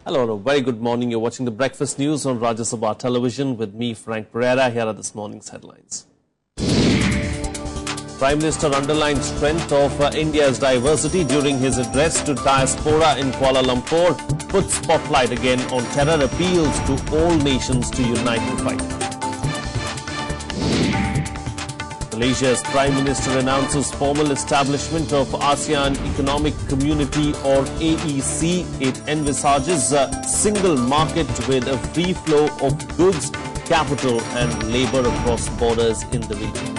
Hello, a very good morning. You're watching the Breakfast News on Rajya Sabha television with me, Frank Pereira. Here are this morning's headlines. Prime Minister underlined strength of India's diversity during his address to diaspora in Kuala Lumpur. Put spotlight again on terror, appeals to all nations to unite to fight. Malaysia's Prime Minister announces formal establishment of ASEAN Economic Community or AEC. It envisages a single market with a free flow of goods, capital and labour across borders in the region.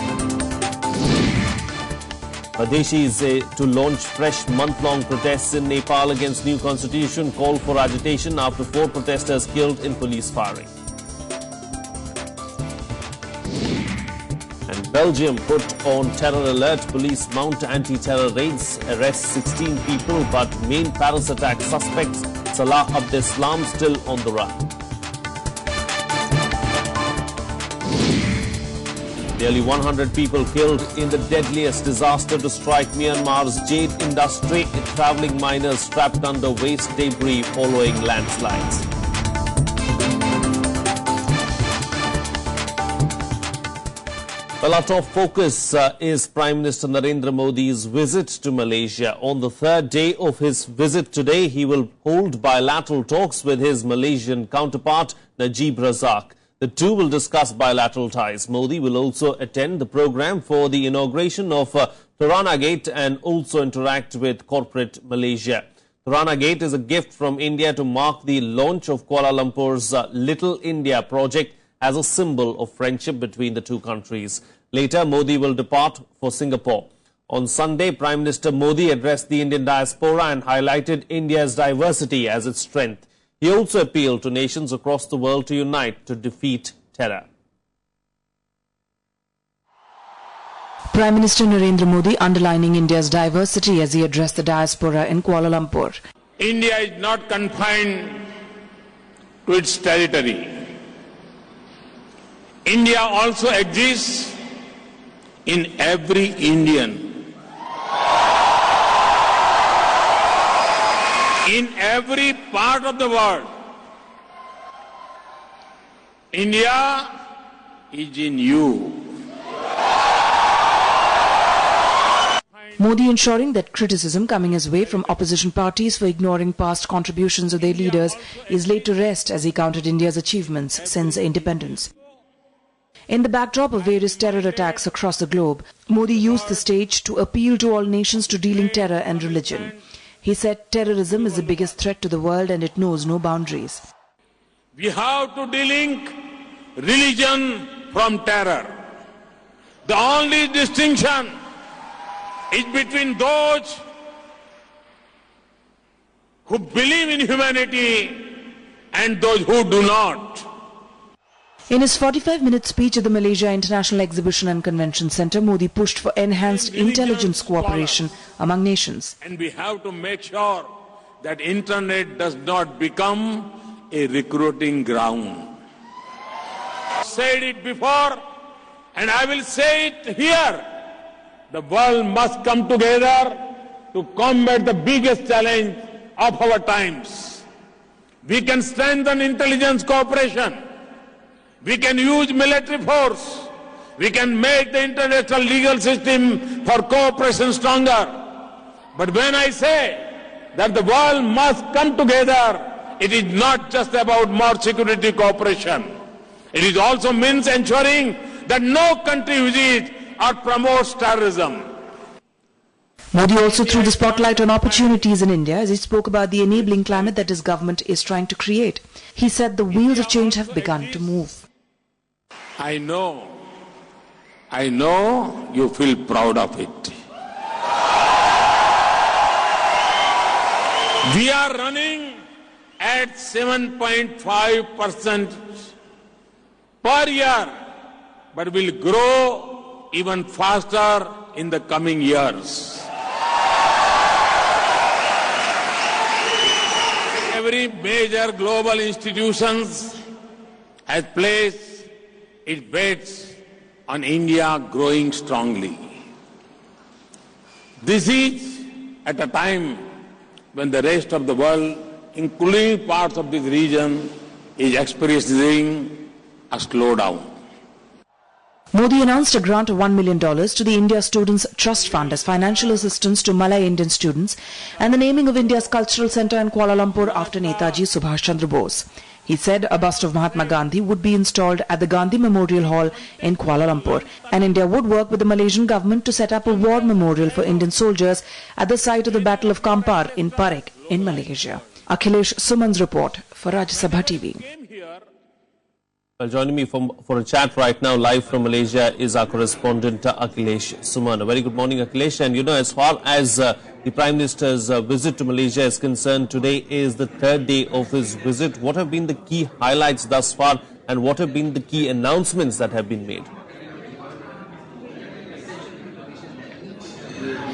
Madeshis to launch fresh month-long protests in Nepal against new constitution, call for agitation after 4 protesters killed in police firing. And Belgium put on terror alert. Police mount anti-terror raids, arrest 16 people, but main Paris attack suspects Salah Abdeslam still on the run. Nearly 100 people killed in the deadliest disaster to strike Myanmar's jade industry. Travelling miners trapped under waste debris following landslides. Well, our top focus is Prime Minister Narendra Modi's visit to Malaysia. On the 3rd day of his visit today, he will hold bilateral talks with his Malaysian counterpart, Najib Razak. The two will discuss bilateral ties. Modi will also attend the program for the inauguration of Torana Gate and also interact with corporate Malaysia. Torana Gate is a gift from India to mark the launch of Kuala Lumpur's Little India project as a symbol of friendship between the two countries. Later, Modi will depart for Singapore. On Sunday, Prime Minister Modi addressed the Indian diaspora and highlighted India's diversity as its strength. He also appealed to nations across the world to unite to defeat terror. Prime Minister Narendra Modi underlining India's diversity as he addressed the diaspora in Kuala Lumpur. India is not confined to its territory. India also exists in every Indian. In every part of the world, India is in you. Modi ensuring that criticism coming his way from opposition parties for ignoring past contributions of their leaders is laid to rest as he counted India's achievements since independence. In the backdrop of various terror attacks across the globe, Modi used the stage to appeal to all nations to dealing terror and religion. He said terrorism is the biggest threat to the world and it knows no boundaries. We have to delink religion from terror. The only distinction is between those who believe in humanity and those who do not. In his 45-minute speech at the Malaysia International Exhibition and Convention Centre, Modi pushed for enhanced intelligence cooperation among nations. And we have to make sure that internet does not become a recruiting ground. I said it before and I will say it here. The world must come together to combat the biggest challenge of our times. We can strengthen intelligence cooperation. We can use military force. We can make the international legal system for cooperation stronger. But when I say that the world must come together, it is not just about more security cooperation. It also means ensuring that no country visits or promotes terrorism. Modi also threw the spotlight on opportunities in India as he spoke about the enabling climate that his government is trying to create. He said the wheels of change have begun to move. I know you feel proud of it. We are running at 7.5% per year, but will grow even faster in the coming years. Every major global institutions has placed its bets on India growing strongly. This is at a time when the rest of the world including parts of this region, is experiencing a slowdown. Modi announced a grant of $1 million to the India Students Trust Fund as financial assistance to Malay Indian students and the naming of India's cultural centre in Kuala Lumpur after Netaji Subhash Chandra Bose. He said a bust of Mahatma Gandhi would be installed at the Gandhi Memorial Hall in Kuala Lumpur, and India would work with the Malaysian government to set up a war memorial for Indian soldiers at the site of the Battle of Kampar in Parik in Malaysia. Akhilesh Suman's report for Rajya Sabha TV. Well, joining me for a chat right now, live from Malaysia, is our correspondent Akhilesh Suman. A very good morning, Akhilesh. And as far as the Prime Minister's visit to Malaysia is concerned, today is the third day of his visit. What have been the key highlights thus far, and what have been the key announcements that have been made?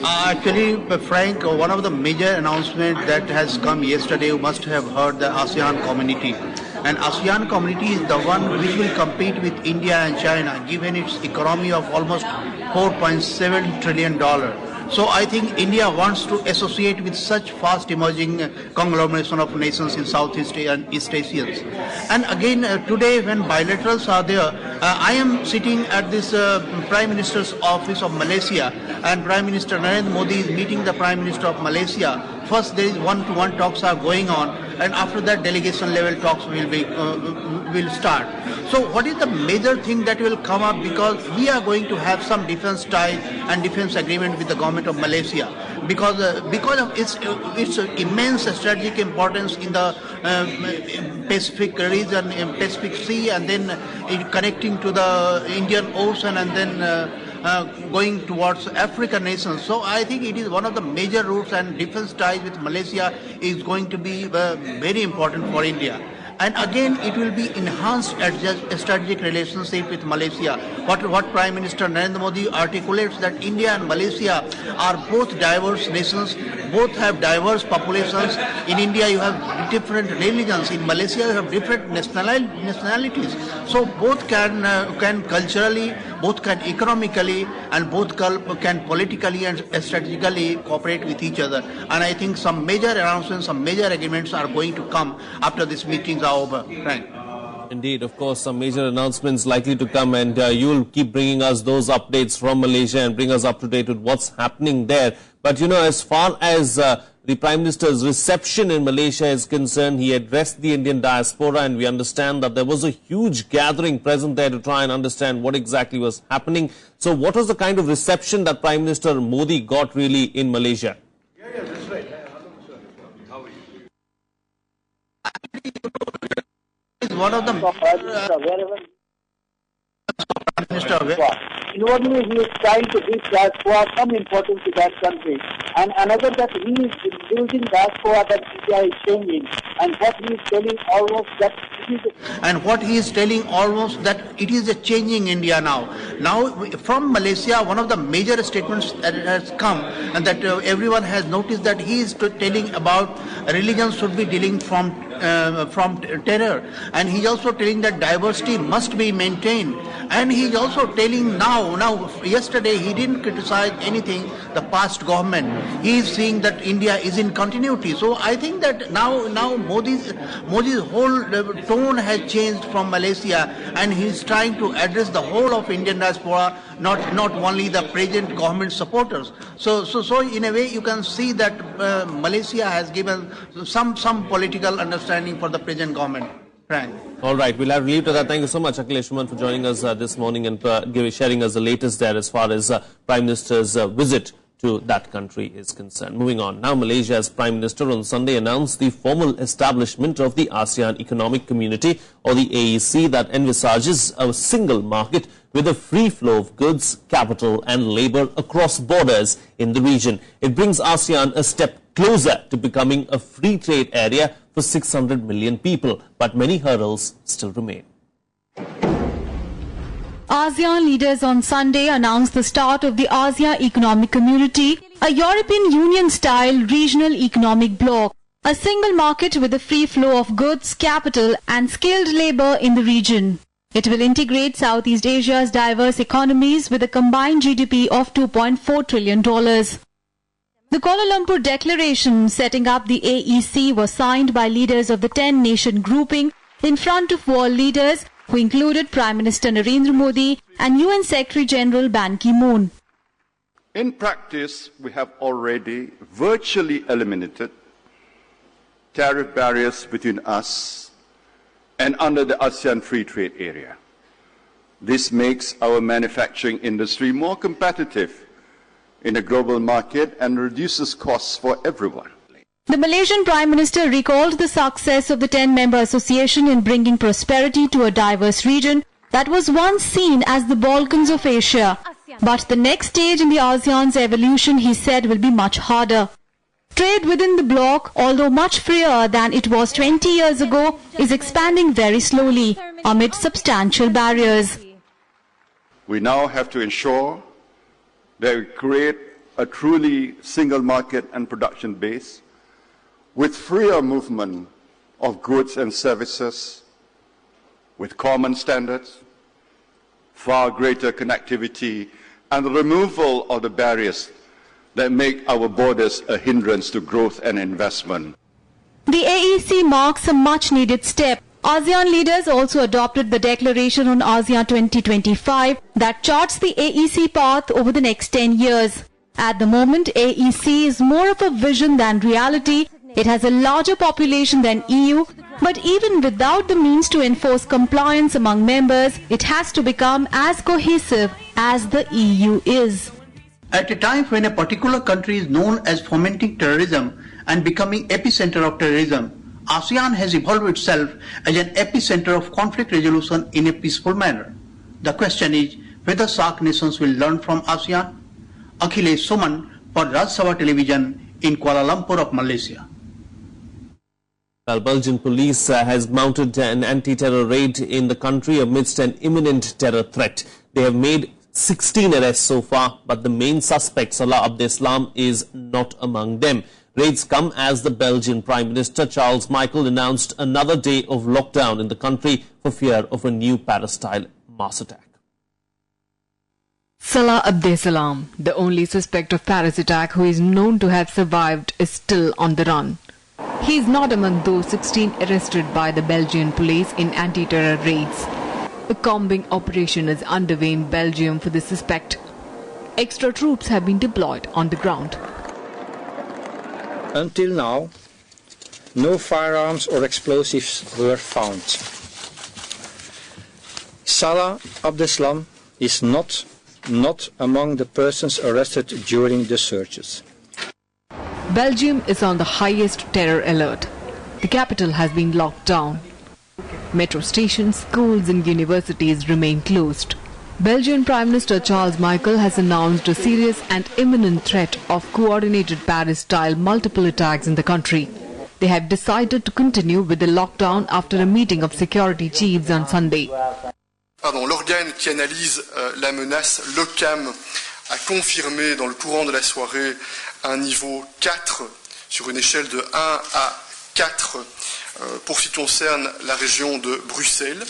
Actually, Frank, one of the major announcements that has come yesterday, you must have heard the ASEAN community. And ASEAN community is the one which will compete with India and China, given its economy of almost $4.7 trillion. So I think India wants to associate with such fast emerging conglomeration of nations in Southeast and East Asians. And again, today when bilaterals are there, I am sitting at this Prime Minister's office of Malaysia, and Prime Minister Narendra Modi is meeting the Prime Minister of Malaysia. First there is one-to-one talks are going on, and after that delegation level talks will start. So what is the major thing that will come up, because we are going to have some defense tie and defense agreement with the government of Malaysia, because of its immense strategic importance in the Pacific region, Pacific Sea, and then connecting to the Indian Ocean, and then going towards African nations. So I think it is one of the major routes, and defense ties with Malaysia is going to be very important for India. And again, it will be enhanced strategic relationship with Malaysia. What Prime Minister Narendra Modi articulates, that India and Malaysia are both diverse nations, both have diverse populations. In India, you have different religions. In Malaysia, you have different nationalities. So both can culturally, both can economically, and both can politically and strategically cooperate with each other. And I think some major announcements, some major agreements are going to come after these meetings are over. Right. Indeed, of course, some major announcements likely to come, and you will keep bringing us those updates from Malaysia and bring us up to date with what's happening there. But as far as the Prime Minister's reception in Malaysia is concerned, he addressed the Indian diaspora, and we understand that there was a huge gathering present there to try and understand what exactly was happening. So what was the kind of reception that Prime Minister Modi got really in Malaysia? Yeah, that's right. How are you? Is one of the inwardly he is trying to give diaspora some importance to that country, and another that he is using diaspora that India is changing, and what he is telling almost that it is a changing India now. Now from Malaysia, one of the major statements that has come, and that everyone has noticed, that he is telling about religion should be dealing from terror, and he is also telling that diversity must be maintained, and he is also telling now yesterday he didn't criticize anything the past government. He is saying that India is in continuity. So I think that now Modi's whole tone has changed from Malaysia, and he is trying to address the whole of Indian diaspora, not only the present government supporters. So in a way you can see that Malaysia has given some political understanding for the present government. Frank. All right, we'll have to leave to that. Thank you so much, Akhilesh Suman, for joining us this morning and sharing us the latest there as far as Prime Minister's visit to that country is concerned. Moving on, now Malaysia's Prime Minister on Sunday announced the formal establishment of the ASEAN Economic Community, or the AEC, that envisages a single market with a free flow of goods, capital and labour across borders in the region. It brings ASEAN a step closer to becoming a free trade area for 600 million people, but many hurdles still remain. ASEAN leaders on Sunday announced the start of the ASEAN Economic Community, a European Union-style regional economic bloc, a single market with a free flow of goods, capital and skilled labour in the region. It will integrate Southeast Asia's diverse economies with a combined GDP of $2.4 trillion. The Kuala Lumpur Declaration setting up the AEC was signed by leaders of the 10-nation grouping in front of world leaders who included Prime Minister Narendra Modi and UN Secretary General Ban Ki-moon. In practice, we have already virtually eliminated tariff barriers between us and under the ASEAN Free Trade Area. This makes our manufacturing industry more competitive in a global market and reduces costs for everyone. The Malaysian Prime Minister recalled the success of the 10-member association in bringing prosperity to a diverse region that was once seen as the Balkans of Asia. But the next stage in the ASEAN's evolution, he said, will be much harder. Trade within the bloc, although much freer than it was 20 years ago, is expanding very slowly amid substantial barriers. We now have to ensure that we create a truly single market and production base with freer movement of goods and services, with common standards, far greater connectivity, and the removal of the barriers that make our borders a hindrance to growth and investment. The AEC marks a much-needed step. ASEAN leaders also adopted the Declaration on ASEAN 2025 that charts the AEC path over the next 10 years. At the moment, AEC is more of a vision than reality. It has a larger population than EU, but even without the means to enforce compliance among members, it has to become as cohesive as the EU is. At a time when a particular country is known as fomenting terrorism and becoming epicenter of terrorism, ASEAN has evolved itself as an epicenter of conflict resolution in a peaceful manner. The question is whether SAARC nations will learn from ASEAN. Akhilesh Suman for Rajya Television in Kuala Lumpur of Malaysia. Well, Belgian police has mounted an anti-terror raid in the country amidst an imminent terror threat. They have made 16 arrests so far, but the main suspect, Salah Abdeslam, is not among them. Raids come as the Belgian Prime Minister Charles Michel announced another day of lockdown in the country for fear of a new Paris-style mass attack. Salah Abdeslam, the only suspect of Paris attack who is known to have survived, is still on the run. He is not among those 16 arrested by the Belgian police in anti-terror raids. A combing operation is underway in Belgium for the suspect. Extra troops have been deployed on the ground. Until now, no firearms or explosives were found. Salah Abdeslam is not among the persons arrested during the searches. Belgium is on the highest terror alert. The capital has been locked down. Metro stations, schools and universities remain closed. Belgian Prime Minister Charles Michel has announced a serious and imminent threat of coordinated Paris-style multiple attacks in the country. They have decided to continue with the lockdown after a meeting of security chiefs on Sunday. L'organe qui analyse la menace, l'OCAM, a confirmé dans le courant de la soirée un niveau 4 sur une échelle de 1 à 4 pour ce qui concerne la région de Bruxelles.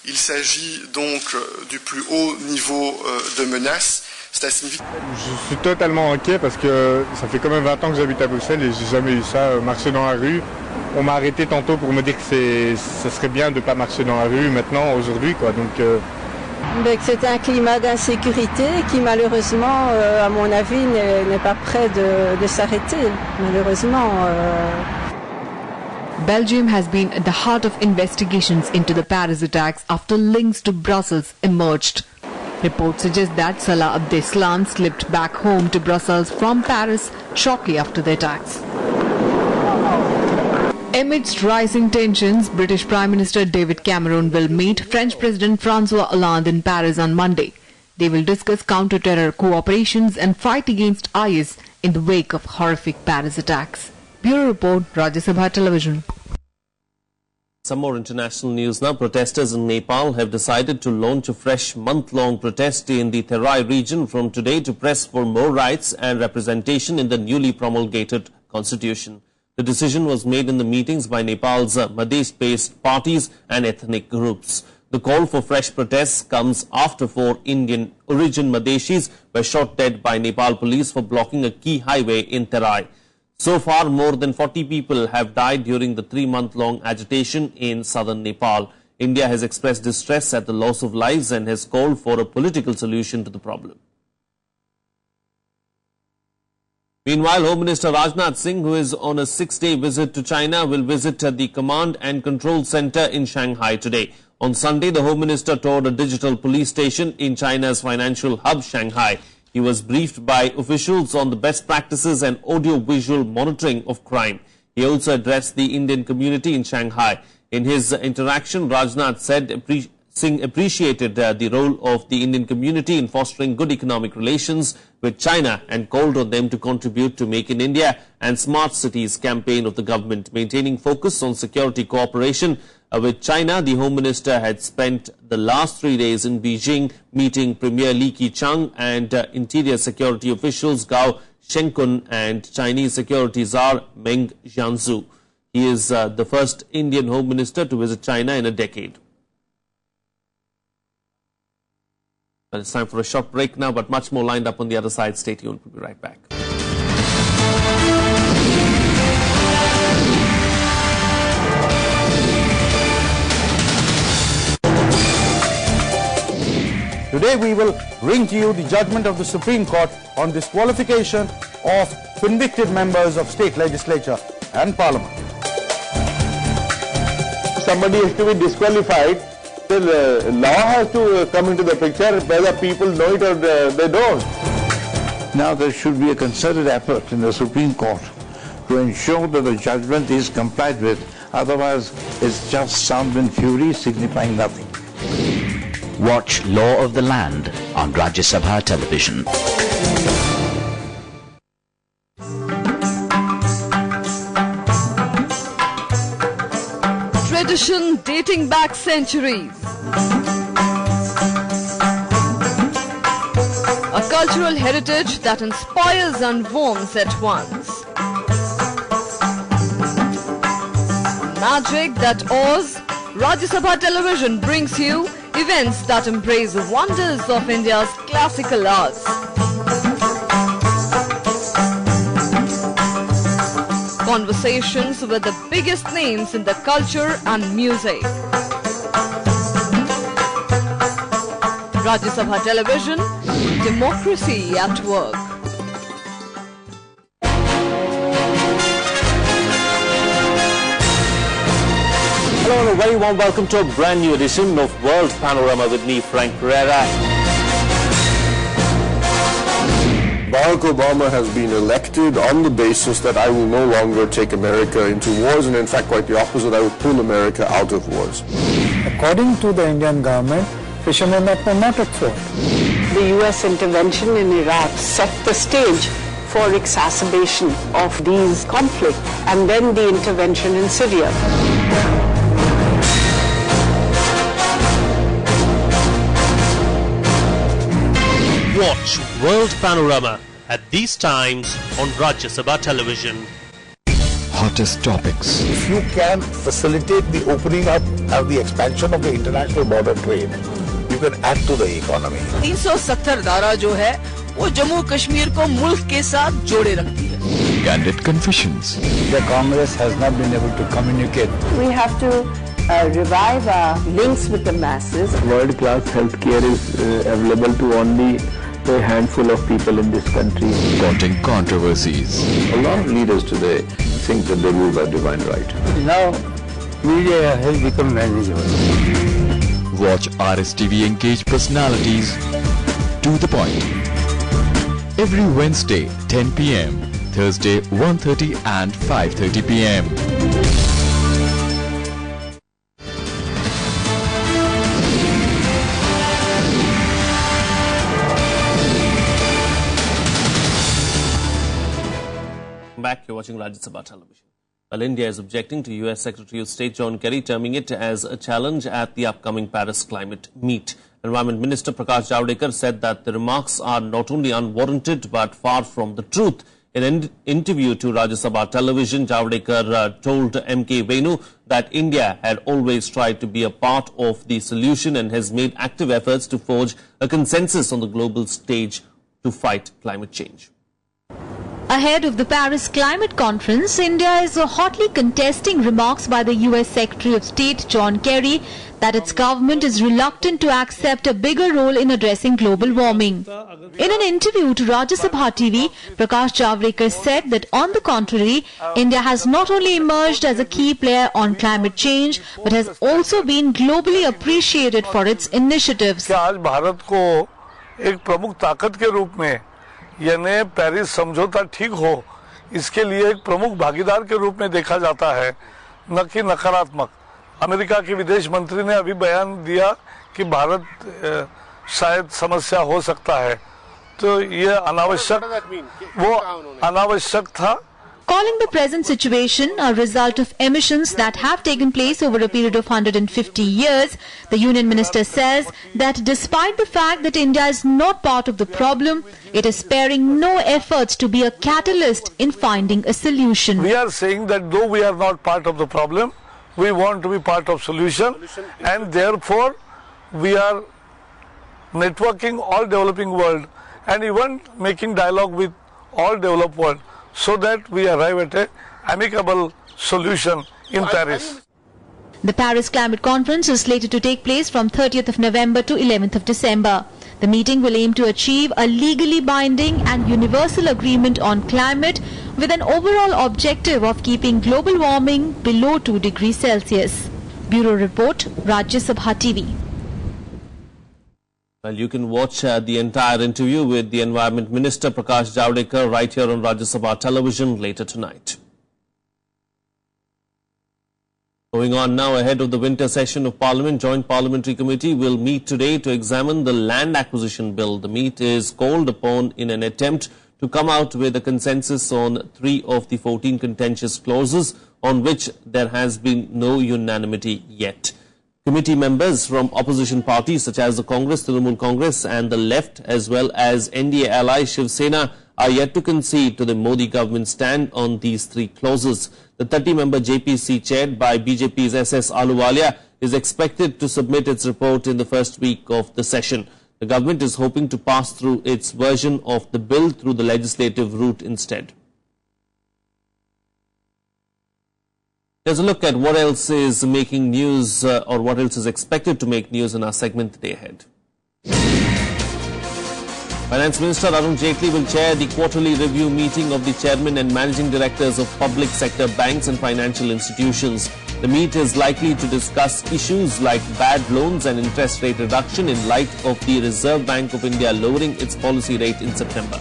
Il s'agit donc du plus haut niveau de menace. Cela signifie... Je suis totalement inquiet parce que ça fait quand même 20 ans que j'habite à Bruxelles et j'ai jamais eu ça, marcher dans la rue. On m'a arrêté tantôt pour me dire que ça serait bien de ne pas marcher dans la rue maintenant, aujourd'hui, quoi. Donc, c'est un climat d'insécurité qui malheureusement, à mon avis, n'est pas prêt de s'arrêter. Malheureusement. Belgium has been at the heart of investigations into the Paris attacks after links to Brussels emerged. Reports suggest that Salah Abdeslam slipped back home to Brussels from Paris shortly after the attacks. Amidst rising tensions, British Prime Minister David Cameron will meet French President François Hollande in Paris on Monday. They will discuss counter-terror cooperations and fight against IS in the wake of horrific Paris attacks. Bureau Report, Rajya Sabha Television. Some more international news now. Protesters in Nepal have decided to launch a fresh month-long protest in the Terai region from today to press for more rights and representation in the newly promulgated constitution. The decision was made in the meetings by Nepal's Madhya-based parties and ethnic groups. The call for fresh protests comes after 4 Indian origin Madeshis were shot dead by Nepal police for blocking a key highway in Terai. So far, more than 40 people have died during the 3-month-long agitation in southern Nepal. India has expressed distress at the loss of lives and has called for a political solution to the problem. Meanwhile, Home Minister Rajnath Singh, who is on a 6-day visit to China, will visit the Command and Control Center in Shanghai today. On Sunday, the Home Minister toured a digital police station in China's financial hub, Shanghai. He was briefed by officials on the best practices and audio-visual monitoring of crime. He also addressed the Indian community in Shanghai. In his interaction, Rajnath said Singh appreciated the role of the Indian community in fostering good economic relations with China and called on them to contribute to Make in India and Smart Cities campaign of the government. Maintaining focus on security cooperation with China, the Home Minister had spent the last 3 days in Beijing meeting Premier Li Keqiang and Interior Security officials Gao Shenkun and Chinese Security Czar Meng Jianzhu. He is the first Indian Home Minister to visit China in a decade. Well, it's time for a short break now, but much more lined up on the other side. Stay tuned. We'll be right back. Today we will bring to you the judgment of the Supreme Court on disqualification of convicted members of state legislature and parliament. Somebody has to be disqualified. The law has to come into the picture, whether people know it or they don't. Now there should be a concerted effort in the Supreme Court to ensure that the judgment is complied with. Otherwise, it's just sound and fury signifying nothing. Watch Law of the Land on Rajya Sabha television. Tradition dating back centuries. A cultural heritage that inspires and warms at once. Magic that awes. Rajya Sabha television brings you events that embrace the wonders of India's classical arts. Conversations with the biggest names in the culture and music. Rajya Sabha television, democracy at work. Hello and a very warm welcome to a brand new edition of World Panorama with me, Frank Pereira. Barack Obama has been elected on the basis that I will no longer take America into wars, and in fact quite the opposite, I will pull America out of wars. According to the Indian government, fishermen are not at fault. The US intervention in Iraq set the stage for exacerbation of these conflicts, and then the intervention in Syria. Watch World Panorama at these times on Rajya Sabha television. Hottest topics. If you can facilitate the opening up and the expansion of the international border trade, you can add to the economy. 370 धारा जो है वो जम्मू कश्मीर को मुल्क के साथ जोड़े रखती है. Candid confessions. The Congress has not been able to communicate. We have to revive our links with the masses. World-class healthcare is available to only a handful of people in this country. Taunting controversies. A lot of leaders today think that they rule by divine right. Now, media has become manageable. Watch RSTV engaged personalities to the point. Every Wednesday, 10 p.m., Thursday, 1:30 and 5:30 p.m. Back, you're watching Rajya Sabha television. Well, India is objecting to US Secretary of State John Kerry, terming it as a challenge at the upcoming Paris climate meet. Environment Minister Prakash Javadekar said that the remarks are not only unwarranted but far from the truth. In an interview to Rajya Sabha television, Javadekar told MK Venu that India had always tried to be a part of the solution and has made active efforts to forge a consensus on the global stage to fight climate change. Ahead of the Paris Climate Conference, India is hotly contesting remarks by the US Secretary of State John Kerry that its government is reluctant to accept a bigger role in addressing global warming. In an interview to Rajya Sabha TV, Prakash Javadekar said that on the contrary, India has not only emerged as a key player on climate change, but has also been globally appreciated for its initiatives. आज भारत को एक प्रमुख ताकत के रूप में यानी Paris समझौता ठीक हो, इसके लिए एक प्रमुख भागीदार के रूप में देखा जाता है, न कि नकारात्मक। अमेरिका के विदेश मंत्री ने अभी बयान दिया कि भारत शायद समस्या हो सकता है, तो ये अनावश्यक था। Calling the present situation a result of emissions that have taken place over a period of 150 years, the Union Minister says that despite the fact that India is not part of the problem, it is sparing no efforts to be a catalyst in finding a solution. We are saying that though we are not part of the problem, we want to be part of solution, and therefore we are networking all developing world and even making dialogue with all developed world, so that we arrive at an amicable solution in Paris. The Paris Climate Conference is slated to take place from 30th of November to 11th of December. The meeting will aim to achieve a legally binding and universal agreement on climate with an overall objective of keeping global warming below 2 degrees Celsius. Bureau Report, Rajya Sabha TV. Well, you can watch the entire interview with the Environment Minister Prakash Javadekar right here on Rajya Sabha television later tonight. Going on now, ahead of the winter session of Parliament, Joint Parliamentary Committee will meet today to examine the Land Acquisition Bill. The meet is called upon in an attempt to come out with a consensus on 3 of the 14 contentious clauses on which there has been no unanimity yet. Committee members from opposition parties such as the Congress, Trinamool Congress and the left as well as NDA ally Shiv Sena are yet to concede to the Modi government stand on these 3 clauses. The 30-member JPC chaired by BJP's SS Ahluwalia is expected to submit its report in the first week of the session. The government is hoping to pass through its version of the bill through the legislative route instead. There's a look at what else is making news or what else is expected to make news in our segment today ahead. Finance Minister Arun Jaitley will chair the quarterly review meeting of the chairmen and managing directors of public sector banks and financial institutions. The meet is likely to discuss issues like bad loans and interest rate reduction in light of the Reserve Bank of India lowering its policy rate in September.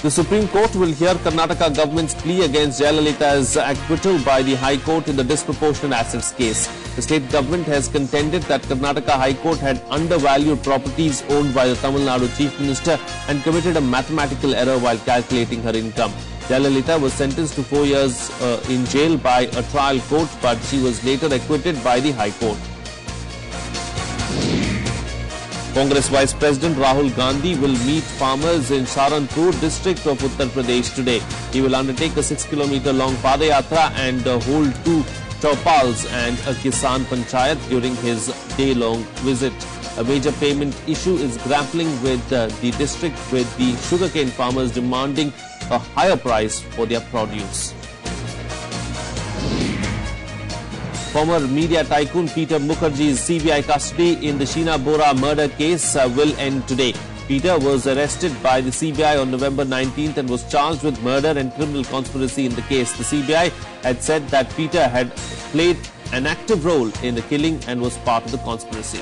The Supreme Court will hear Karnataka government's plea against Jayalalitha's acquittal by the High Court in the disproportionate assets case. The state government has contended that Karnataka High Court had undervalued properties owned by the Tamil Nadu Chief Minister and committed a mathematical error while calculating her income. Jayalalitha was sentenced to 4 years in jail by a trial court, but she was later acquitted by the High Court. Congress Vice President Rahul Gandhi will meet farmers in Saharanpur district of Uttar Pradesh today. He will undertake a 6-kilometer-long Padayatra and hold 2 chowpals and a Kisan Panchayat during his day-long visit. A major payment issue is grappling with the district, with the sugarcane farmers demanding a higher price for their produce. Former media tycoon Peter Mukherjee's CBI custody in the Sheena Bora murder case will end today. Peter was arrested by the CBI on November 19th and was charged with murder and criminal conspiracy in the case. The CBI had said that Peter had played an active role in the killing and was part of the conspiracy.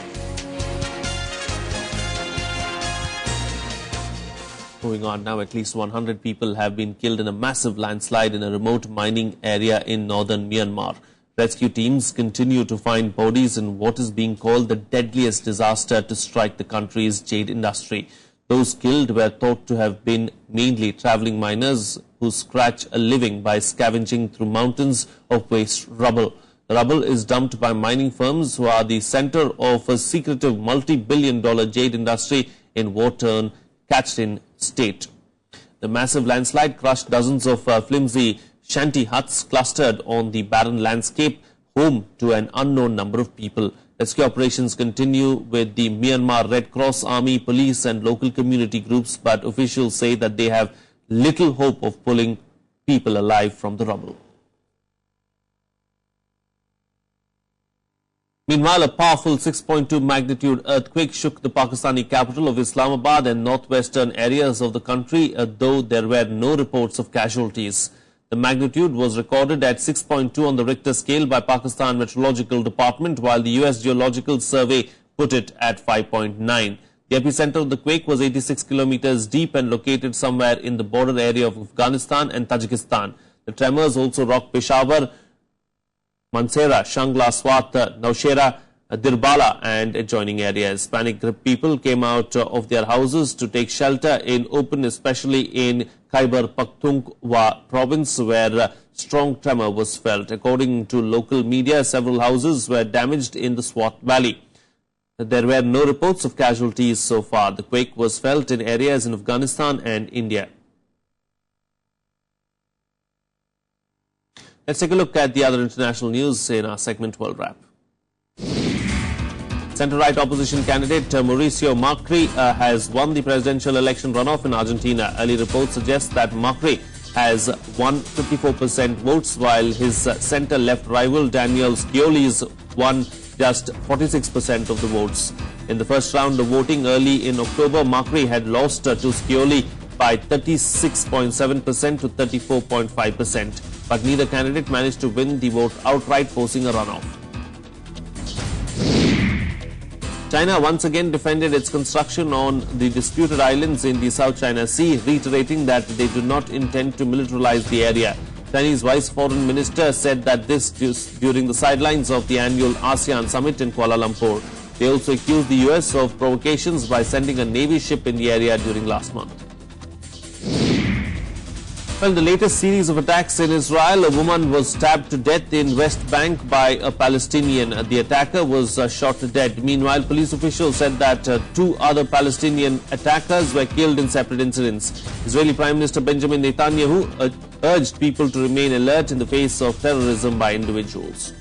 Moving on now, at least 100 people have been killed in a massive landslide in a remote mining area in northern Myanmar. Rescue teams continue to find bodies in what is being called the deadliest disaster to strike the country's jade industry. Those killed were thought to have been mainly travelling miners who scratch a living by scavenging through mountains of waste rubble. The rubble is dumped by mining firms who are the centre of a secretive multi-billion-dollar jade industry in war-torn Kachin state. The massive landslide crushed dozens of flimsy shanty huts clustered on the barren landscape, home to an unknown number of people. Rescue operations continue with the Myanmar Red Cross Army, police and local community groups, but officials say that they have little hope of pulling people alive from the rubble. Meanwhile, a powerful 6.2 magnitude earthquake shook the Pakistani capital of Islamabad and northwestern areas of the country, though there were no reports of casualties. The magnitude was recorded at 6.2 on the Richter scale by Pakistan Meteorological Department, while the US Geological Survey put it at 5.9. The epicenter of the quake was 86 kilometers deep and located somewhere in the border area of Afghanistan and Tajikistan. The tremors also rocked Peshawar, Mansehra, Shangla, Swat, Naushera, Dirbala and adjoining areas. Panic-gripped people came out of their houses to take shelter in open, especially in Khyber Pakhtunkhwa province, where strong tremor was felt. According to local media, several houses were damaged in the Swat Valley. There were no reports of casualties so far. The quake was felt in areas in Afghanistan and India. Let's take a look at the other international news in our segment World Wrap. Centre-right opposition candidate Mauricio Macri has won the presidential election runoff in Argentina. Early reports suggest that Macri has won 54% votes, while his centre-left rival Daniel Scioli's won just 46% of the votes. In the first round of voting early in October, Macri had lost to Scioli by 36.7% to 34.5%. But neither candidate managed to win the vote outright, forcing a runoff. China once again defended its construction on the disputed islands in the South China Sea, reiterating that they do not intend to militarize the area. Chinese Vice Foreign Minister said that this during the sidelines of the annual ASEAN summit in Kuala Lumpur. They also accused the US of provocations by sending a Navy ship in the area during last month. Well, the latest series of attacks in Israel, a woman was stabbed to death in West Bank by a Palestinian. The attacker was shot to death. Meanwhile, police officials said that two other Palestinian attackers were killed in separate incidents. Israeli Prime Minister Benjamin Netanyahu urged people to remain alert in the face of terrorism by individuals.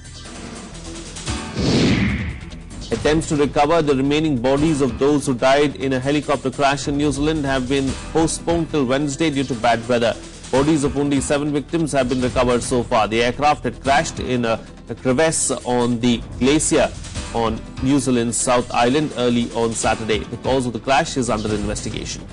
Attempts to recover the remaining bodies of those who died in a helicopter crash in New Zealand have been postponed till Wednesday due to bad weather. Bodies of only 7 victims have been recovered so far. The aircraft had crashed in a crevasse on the glacier on New Zealand's South Island early on Saturday. The cause of the crash is under investigation.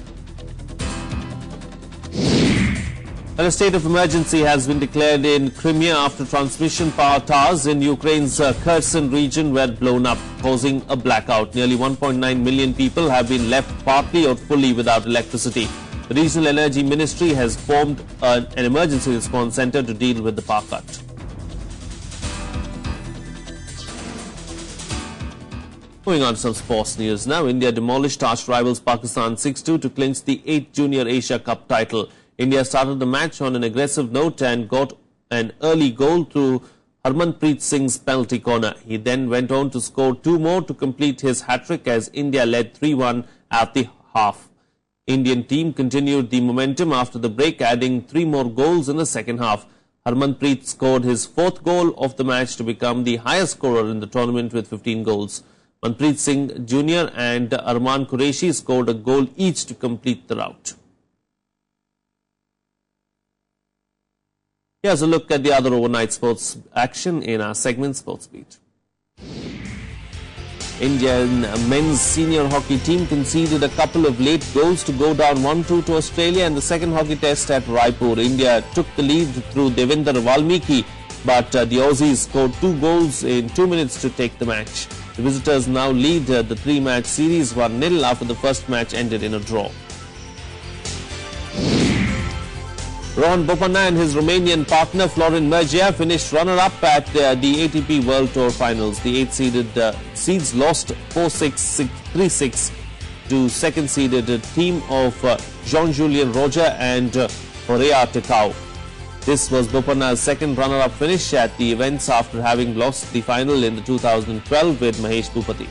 A state of emergency has been declared in Crimea after transmission power towers in Ukraine's Kherson region were blown up, causing a blackout. Nearly 1.9 million people have been left partly or fully without electricity. The Regional Energy Ministry has formed an emergency response center to deal with the power cut. Moving on to some sports news now. India demolished arch rivals Pakistan 6-2 to clinch the 8th Junior Asia Cup title. India started the match on an aggressive note and got an early goal through Harmanpreet Singh's penalty corner. He then went on to score 2 more to complete his hat-trick as India led 3-1 at the half. Indian team continued the momentum after the break, adding 3 more goals in the second half. Harmanpreet scored his 4th goal of the match to become the highest scorer in the tournament with 15 goals. Manpreet Singh Jr. and Arman Qureshi scored a goal each to complete the rout. Here's a look at the other overnight sports action in our segment Sports Beat. Indian men's senior hockey team conceded a couple of late goals to go down 1-2 to Australia in the second hockey test at Raipur. India took the lead through Devinder Valmiki, but the Aussies scored 2 goals in 2 minutes to take the match. The visitors now lead the 3-match series 1-0 after the first match ended in a draw. Rohan Bopanna and his Romanian partner Florin Mergea finished runner-up at the ATP World Tour Finals. The 8th-seeded seeds lost 4-6, 3-6 to second-seeded team of Jean-Julien Roger and Horea Tecau. This was Bopanna's second runner-up finish at the events after having lost the final in the 2012 with Mahesh Bhupati.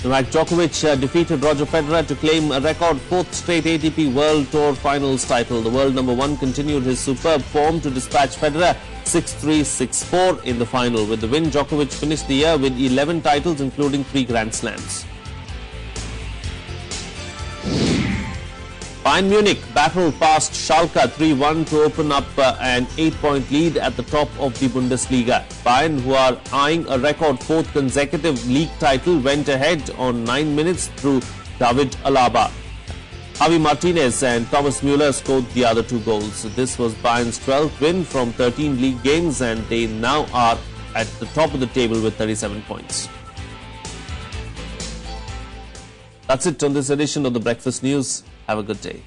Novak Djokovic defeated Roger Federer to claim a record 4th straight ATP World Tour Finals title. The world number 1 continued his superb form to dispatch Federer 6-3, 6-4 in the final. With the win, Djokovic finished the year with 11 titles, including 3 Grand Slams. Bayern Munich battled past Schalke 3-1 to open up an 8-point lead at the top of the Bundesliga. Bayern, who are eyeing a record 4th consecutive league title, went ahead on 9 minutes through David Alaba. Javi Martinez and Thomas Müller scored the other 2 goals. This was Bayern's 12th win from 13 league games, and they now are at the top of the table with 37 points. That's it on this edition of the Breakfast News. Have a good day.